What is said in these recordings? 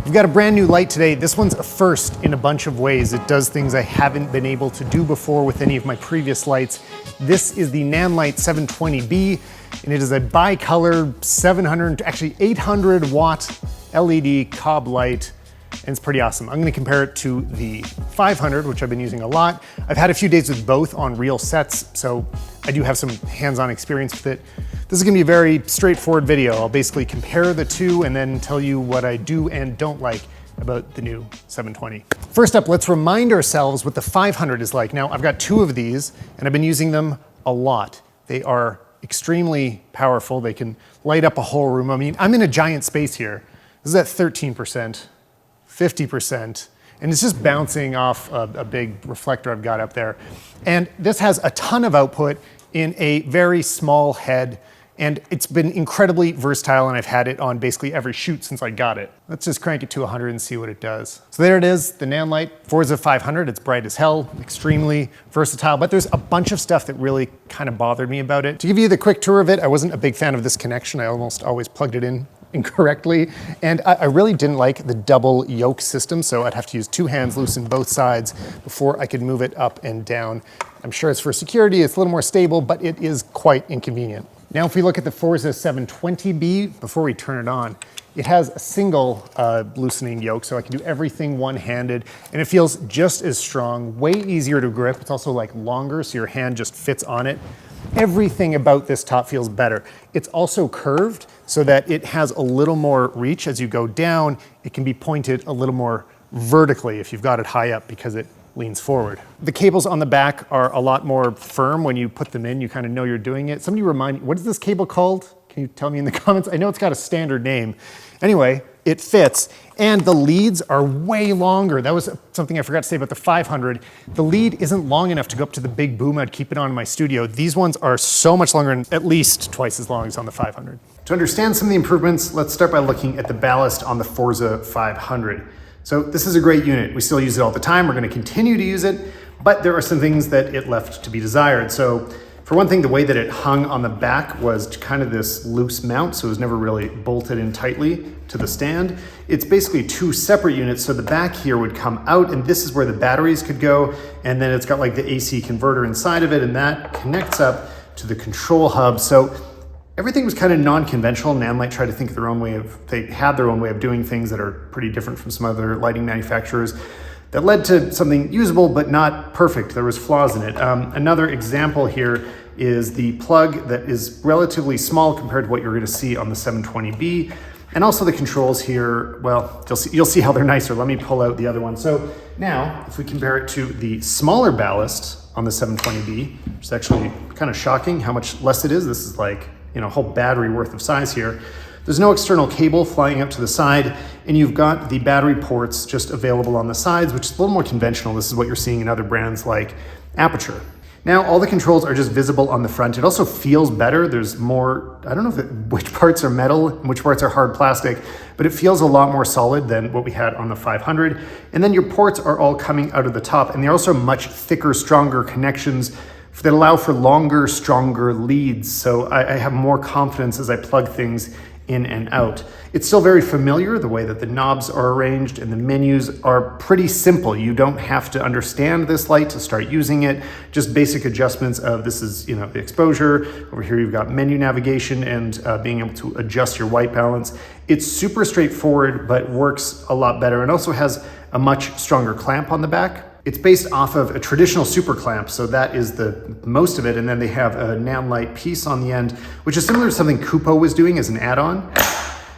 We've got a brand new light today. This one's a first in a bunch of ways. It does things I haven't been able to do before with any of my previous lights. This is the Nanlite 720B, and it is a bicolor 800 watt LED cob light, and it's pretty awesome. I'm gonna compare it to the 500, which I've been using a lot. I've had a few days with both on real sets, so I do have some hands-on experience with it. This is gonna be a very straightforward video. I'll basically compare the two and then tell you what I do and don't like about the new 720. First up, let's remind ourselves what the 500 is like. Now, I've got two of these, and I've been using them a lot. They are extremely powerful. They can light up a whole room. I mean, I'm in a giant space here. This is at 13%, 50%, and it's just bouncing off a big reflector I've got up there. And this has a ton of output in a very small head, and it's been incredibly versatile, and I've had it on basically every shoot since I got it. Let's just crank it to 100 and see what it does. So there it is, the Nanlite Forza 500. It's bright as hell, extremely versatile, but there's a bunch of stuff that really kind of bothered me about it. To give you the quick tour of it, I wasn't a big fan of this connection. I almost always plugged it in incorrectly, and I really didn't like the double yoke system, so I'd have to use two hands, loosen both sides before I could move it up and down. I'm sure it's for security, it's a little more stable, but it is quite inconvenient. Now, if we look at the Forza 720B, before we turn it on, it has a single loosening yoke, so I can do everything one-handed, and it feels just as strong, way easier to grip. It's also like longer, so your hand just fits on it. Everything about this top feels better. It's also curved so that it has a little more reach. As you go down, it can be pointed a little more vertically if you've got it high up because it leans forward. The cables on the back are a lot more firm. When you put them in, you kind of know you're doing it. Somebody remind me, what is this cable called? Can you tell me in the comments? I know it's got a standard name. Anyway, it fits, and the leads are way longer. That was something I forgot to say about the 500. The lead isn't long enough to go up to the big boom I'd keep it on in my studio. These ones are so much longer, and at least twice as long as on the 500. To understand some of the improvements, let's start by looking at the ballast on the Forza 500. So this is a great unit. We still use it all the time. We're going to continue to use it, but there are some things that it left to be desired. So for one thing, the way that it hung on the back was kind of this loose mount, so it was never really bolted in tightly to the stand. It's basically two separate units, so the back here would come out, and this is where the batteries could go, and then it's got like the AC converter inside of it, and that connects up to the control hub. So everything was kind of non-conventional. Nanlite tried to think of their own way of, they had their own way of doing things that are pretty different from some other lighting manufacturers that led to something usable but not perfect. There was flaws in it. Another example here is the plug that is relatively small compared to what you're going to see on the 720B. And also the controls here, well, you'll see how they're nicer. Let me pull out the other one. So now, if we compare it to the smaller ballast on the 720B, which is actually kind of shocking how much less it is. This is like, you know, a whole battery worth of size here. There's no external cable flying up to the side, and you've got the battery ports just available on the sides, which is a little more conventional. This is what you're seeing in other brands like Aperture. Now, all the controls are just visible on the front. It also feels better. There's more, I don't know which parts are metal and which parts are hard plastic, but it feels a lot more solid than what we had on the 500. And then your ports are all coming out of the top, and they're also much thicker, stronger connections that allow for longer, stronger leads. So I have more confidence as I plug things in and out. It's still very familiar, the way that the knobs are arranged, and the menus are pretty simple. You don't have to understand this light to start using it. Just basic adjustments of this is, you know, the exposure. Over here you've got menu navigation and being able to adjust your white balance. It's super straightforward, but works a lot better, and also has a much stronger clamp on the back. It's based off of a traditional super clamp, so that is the most of it, and then they have a Nanlite piece on the end, which is similar to something Kupo was doing as an add-on,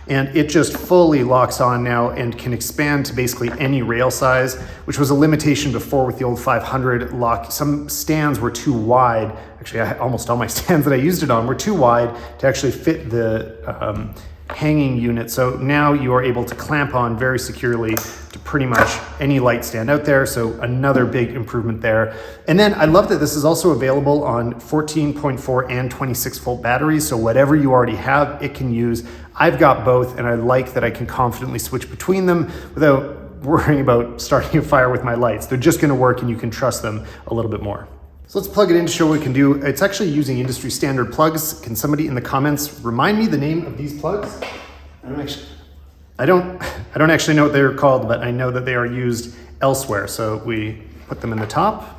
and it just fully locks on now and can expand to basically any rail size, which was a limitation before with the old 500 lock. Some stands were too wide. Actually, almost all my stands that I used it on were too wide to actually fit the hanging unit. So now you are able to clamp on very securely to pretty much any light stand out there. So another big improvement there. And then I love that this is also available on 14.4 and 26 volt batteries. So whatever you already have, it can use. I've got both, and I like that I can confidently switch between them without worrying about starting a fire with my lights. They're just going to work, and you can trust them a little bit more. So let's plug it in to show what we can do. It's actually using industry standard plugs. Can somebody in the comments remind me the name of these plugs? I don't I don't actually know what they're called, but I know that they are used elsewhere. So we put them in the top.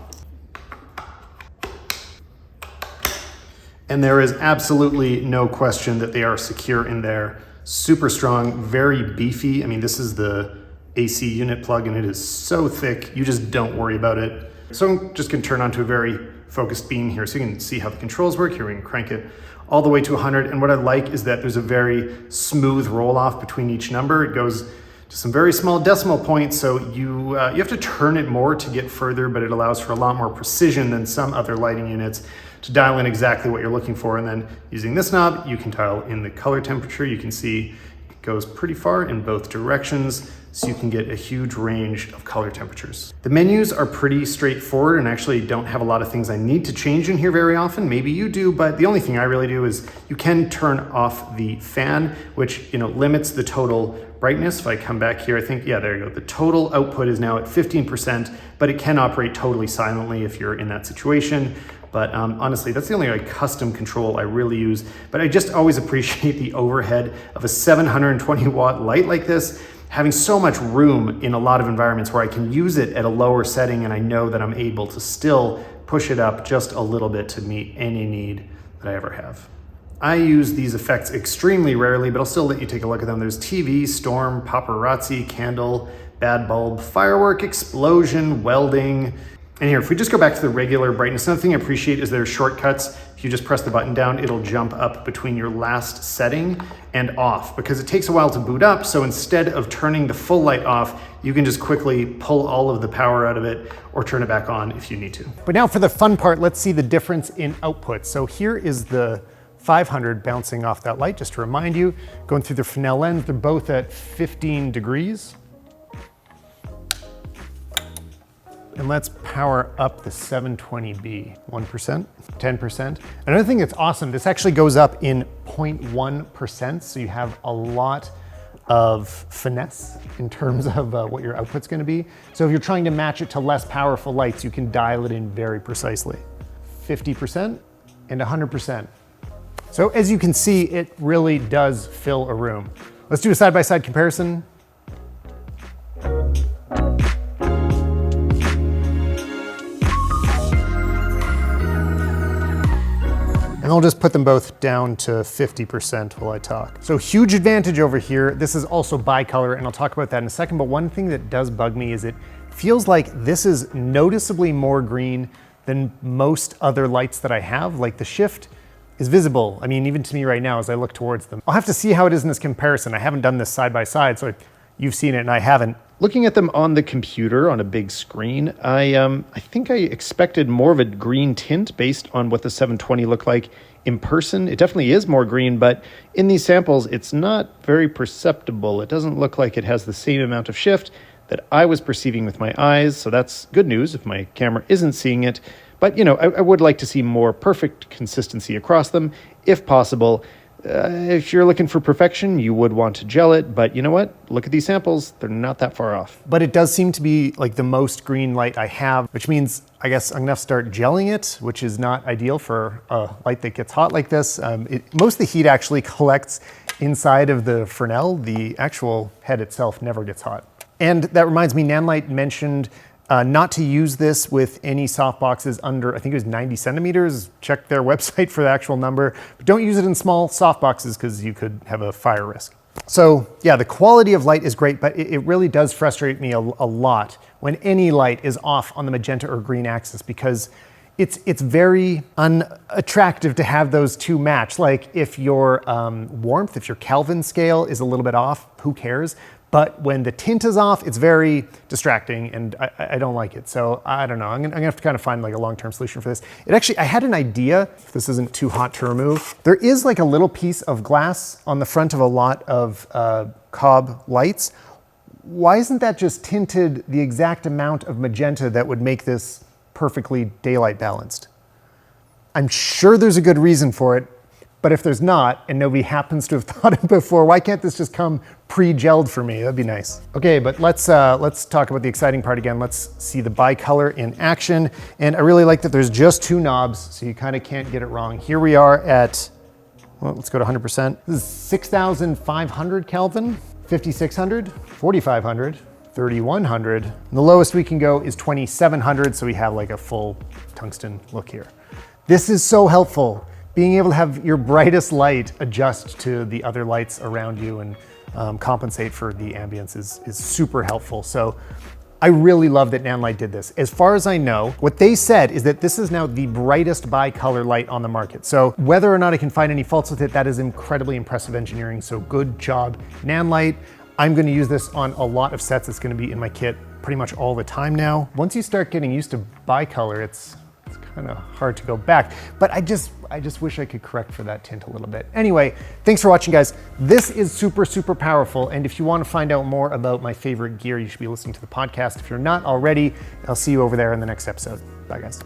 And there is absolutely no question that they are secure in there. Super strong, very beefy. I mean, this is the AC unit plug and it is so thick, you just don't worry about it. So I'm just gonna turn on to a very focused beam here so you can see how the controls work. Here we can crank it all the way to 100. And what I like is that there's a very smooth roll off between each number. It goes to some very small decimal points, so you have to turn it more to get further, but it allows for a lot more precision than some other lighting units to dial in exactly what you're looking for. And then using this knob, you can dial in the color temperature. You can see it goes pretty far in both directions, so you can get a huge range of color temperatures. The menus are pretty straightforward and actually don't have a lot of things I need to change in here very often. Maybe you do, but the only thing I really do is you can turn off the fan, which limits the total brightness. If I come back here, I think, yeah, there you go. The total output is now at 15%, but it can operate totally silently if you're in that situation. But honestly, that's the only custom control I really use. But I just always appreciate the overhead of a 720 watt light like this, having so much room in a lot of environments where I can use it at a lower setting and I know that I'm able to still push it up just a little bit to meet any need that I ever have. I use these effects extremely rarely, but I'll still let you take a look at them. There's TV, storm, paparazzi, candle, bad bulb, firework, explosion, welding. And here, if we just go back to the regular brightness, another thing I appreciate is there are shortcuts. If you just press the button down, it'll jump up between your last setting and off, because it takes a while to boot up. So instead of turning the full light off, you can just quickly pull all of the power out of it or turn it back on if you need to. But now for the fun part, let's see the difference in output. So here is the 500 bouncing off that light, just to remind you, going through the Fresnel lens, they're both at 15 degrees. And let's power up the 720B, 1%, 10%. Another thing that's awesome, this actually goes up in 0.1%, so you have a lot of finesse in terms of what your output's gonna be. So if you're trying to match it to less powerful lights, you can dial it in very precisely. 50% and 100%. So as you can see, it really does fill a room. Let's do a side-by-side comparison. And I'll just put them both down to 50% while I talk. So huge advantage over here. This is also bicolor, and I'll talk about that in a second, but one thing that does bug me is it feels like this is noticeably more green than most other lights that I have. Like the shift is visible. I mean, even to me right now as I look towards them. I'll have to see how it is in this comparison. I haven't done this side by side, so you've seen it and I haven't. Looking at them on the computer on a big screen, I think I expected more of a green tint based on what the 720 looked like in person. It definitely is more green, but in these samples, it's not very perceptible. It doesn't look like it has the same amount of shift that I was perceiving with my eyes, so that's good news if my camera isn't seeing it. But I would like to see more perfect consistency across them, if possible. If you're looking for perfection, you would want to gel it, but you know what? Look at these samples, they're not that far off. But it does seem to be like the most green light I have, which means I guess I'm gonna have to start gelling it, which is not ideal for a light that gets hot like this. Most of the heat actually collects inside of the Fresnel. The actual head itself never gets hot. And that reminds me, Nanlite mentioned not to use this with any softboxes under, I think it was 90 centimeters. Check their website for the actual number. But don't use it in small softboxes because you could have a fire risk. So yeah, the quality of light is great, but it really does frustrate me a lot when any light is off on the magenta or green axis, because it's very unattractive to have those two match. Like if your warmth, if your Kelvin scale is a little bit off, who cares? But when the tint is off, it's very distracting and I don't like it. So I don't know, I'm gonna have to kind of find like a long-term solution for this. I had an idea, if this isn't too hot to remove. There is like a little piece of glass on the front of a lot of Cobb lights. Why isn't that just tinted the exact amount of magenta that would make this perfectly daylight balanced? I'm sure there's a good reason for it, but if there's not, and nobody happens to have thought it before, why can't this just come pre-gelled for me? That'd be nice. Okay, but let's talk about the exciting part again. Let's see the bicolor in action. And I really like that there's just two knobs, so you kind of can't get it wrong. Here we are at, well, let's go to 100%. This is 6,500 Kelvin. 5600, 4500, 3100, and the lowest we can go is 2700, so we have like a full tungsten look here. This is so helpful. Being able to have your brightest light adjust to the other lights around you and compensate for the ambience is super helpful. So I really love that Nanlite did this. As far as I know, what they said is that this is now the brightest bi-color light on the market. So whether or not I can find any faults with it, that is incredibly impressive engineering. So good job, Nanlite. I'm gonna use this on a lot of sets. It's gonna be in my kit pretty much all the time now. Once you start getting used to bi-color, it's kind of hard to go back, but I just wish I could correct for that tint a little bit. Anyway, thanks for watching, guys. This is super, super powerful, and if you want to find out more about my favorite gear, you should be listening to the podcast. If you're not already, I'll see you over there in the next episode. Bye, guys.